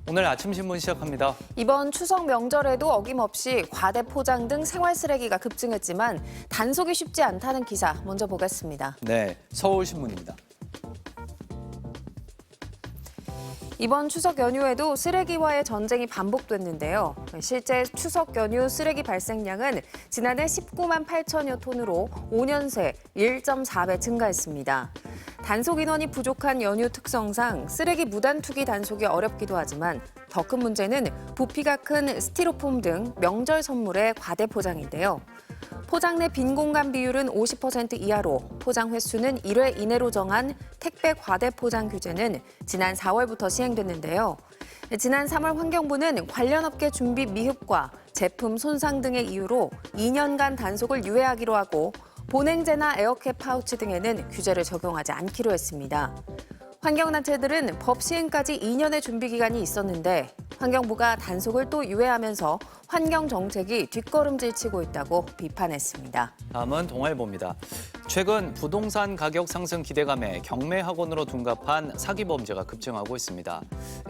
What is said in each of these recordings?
오늘 아침 신문 시작합니다. 이번 추석 명절에도 어김없이 과대 포장 등 생활 쓰레기가 급증했지만 단속이 쉽지 않다는 기사 먼저 보겠습니다. 네, 서울신문입니다. 이번 추석 연휴에도 쓰레기와의 전쟁이 반복됐는데요. 실제 추석 연휴 쓰레기 발생량은 지난해 19만 8천여 톤으로 5년 새 1.4배 증가했습니다. 단속 인원이 부족한 연휴 특성상 쓰레기 무단 투기 단속이 어렵기도 하지만 더 큰 문제는 부피가 큰 스티로폼 등 명절 선물의 과대 포장인데요. 포장 내 빈 공간 비율은 50% 이하로 포장 횟수는 1회 이내로 정한 택배 과대 포장 규제는 지난 4월부터 시행됐는데요. 지난 3월 환경부는 관련 업계 준비 미흡과 제품 손상 등의 이유로 2년간 단속을 유예하기로 하고 보냉제나 에어캡 파우치 등에는 규제를 적용하지 않기로 했습니다. 환경단체들은 법 시행까지 2년의 준비 기간이 있었는데 환경부가 단속을 또 유예하면서 환경 정책이 뒷걸음질 치고 있다고 비판했습니다. 다음은 동아일보입니다. 최근 부동산 가격 상승 기대감에 경매학원으로 둔갑한 사기 범죄가 급증하고 있습니다.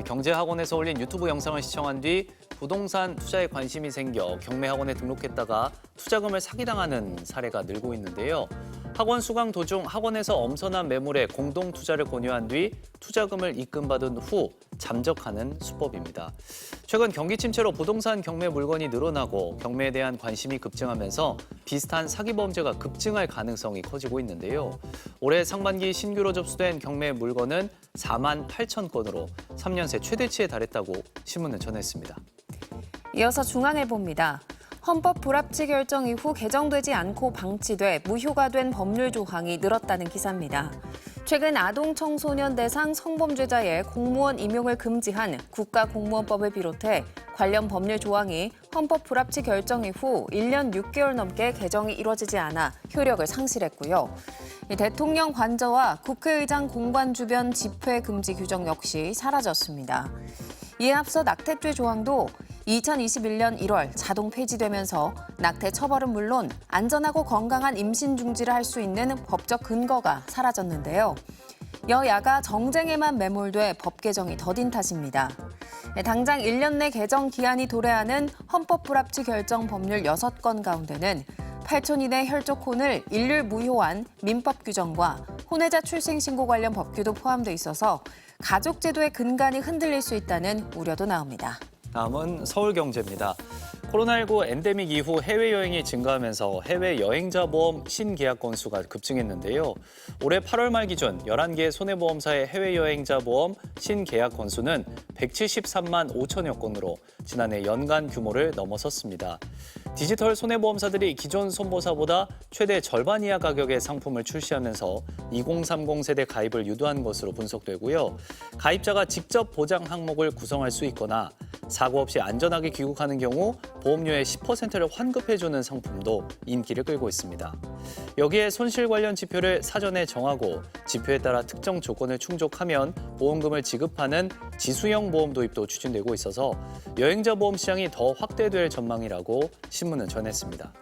경제학원에서 올린 유튜브 영상을 시청한 뒤 부동산 투자에 관심이 생겨 경매학원에 등록했다가 투자금을 사기당하는 사례가 늘고 있는데요. 학원 수강 도중 학원에서 엄선한 매물에 공동 투자를 권유한 뒤 투자금을 입금받은 후 잠적하는 수법입니다. 최근 경기 침체로 부동산 경매 물건이 늘어나고 경매에 대한 관심이 급증하면서 비슷한 사기 범죄가 급증할 가능성이 커지고 있는데요. 올해 상반기 신규로 접수된 경매 물건은 4만 8천 건으로 3년 새 최대치에 달했다고 신문은 전했습니다. 이어서 중앙일보입니다. 헌법 불합치 결정 이후 개정되지 않고 방치돼 무효가 된 법률 조항이 늘었다는 기사입니다. 최근 아동 청소년 대상 성범죄자의 공무원 임용을 금지한 국가공무원법을 비롯해 관련 법률 조항이 헌법 불합치 결정 이후 1년 6개월 넘게 개정이 이뤄지지 않아 효력을 상실했고요. 대통령 관저와 국회의장 공관 주변 집회 금지 규정 역시 사라졌습니다. 이에 앞서 낙태죄 조항도 2021년 1월 자동 폐지되면서 낙태 처벌은 물론 안전하고 건강한 임신 중지를 할 수 있는 법적 근거가 사라졌는데요. 여야가 정쟁에만 매몰돼 법 개정이 더딘 탓입니다. 당장 1년 내 개정 기한이 도래하는 헌법 불합치 결정 법률 6건 가운데는 8촌 이내 혈족혼을 일률 무효한 민법 규정과 혼외자 출생 신고 관련 법규도 포함돼 있어서 가족 제도의 근간이 흔들릴 수 있다는 우려도 나옵니다. 다음은 서울경제입니다. 코로나19 엔데믹 이후 해외여행이 증가하면서 해외 여행자 보험 신계약 건수가 급증했는데요. 올해 8월 말 기준 11개 손해보험사의 해외여행자 보험 신계약 건수는 173만 5천여 건으로 지난해 연간 규모를 넘어섰습니다. 디지털 손해보험사들이 기존 손보사보다 최대 절반 이하 가격의 상품을 출시하면서 2030 세대 가입을 유도한 것으로 분석되고요. 가입자가 직접 보장 항목을 구성할 수 있거나 사고 없이 안전하게 귀국하는 경우 보험료의 10%를 환급해주는 상품도 인기를 끌고 있습니다. 여기에 손실 관련 지표를 사전에 정하고 지표에 따라 특정 조건을 충족하면 보험금을 지급하는 지수형 보험 도입도 추진되고 있어서 여행자 보험 시장이 더 확대될 전망이라고 신문은 전했습니다.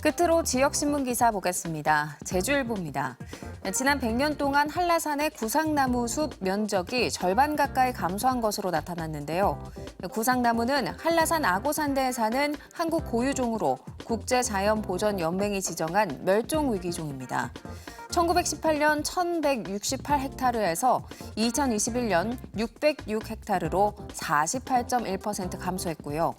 끝으로 지역신문 기사 보겠습니다. 제주일보입니다. 지난 100년 동안 한라산의 구상나무 숲 면적이 절반 가까이 감소한 것으로 나타났는데요. 구상나무는 한라산 아고산대에 사는 한국 고유종으로 국제자연보전연맹이 지정한 멸종위기종입니다. 1918년 1,168헥타르에서 2021년 606헥타르로 48.1% 감소했고요.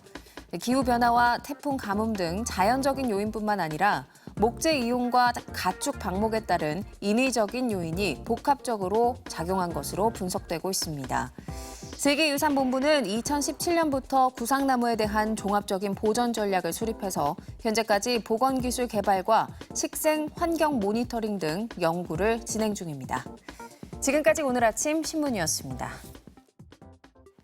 기후변화와 태풍 가뭄 등 자연적인 요인뿐만 아니라 목재 이용과 가축 방목에 따른 인위적인 요인이 복합적으로 작용한 것으로 분석되고 있습니다. 세계유산본부는 2017년부터 구상나무에 대한 종합적인 보전 전략을 수립해서 현재까지 보건기술 개발과 식생 환경 모니터링 등 연구를 진행 중입니다. 지금까지 오늘 아침 신문이었습니다.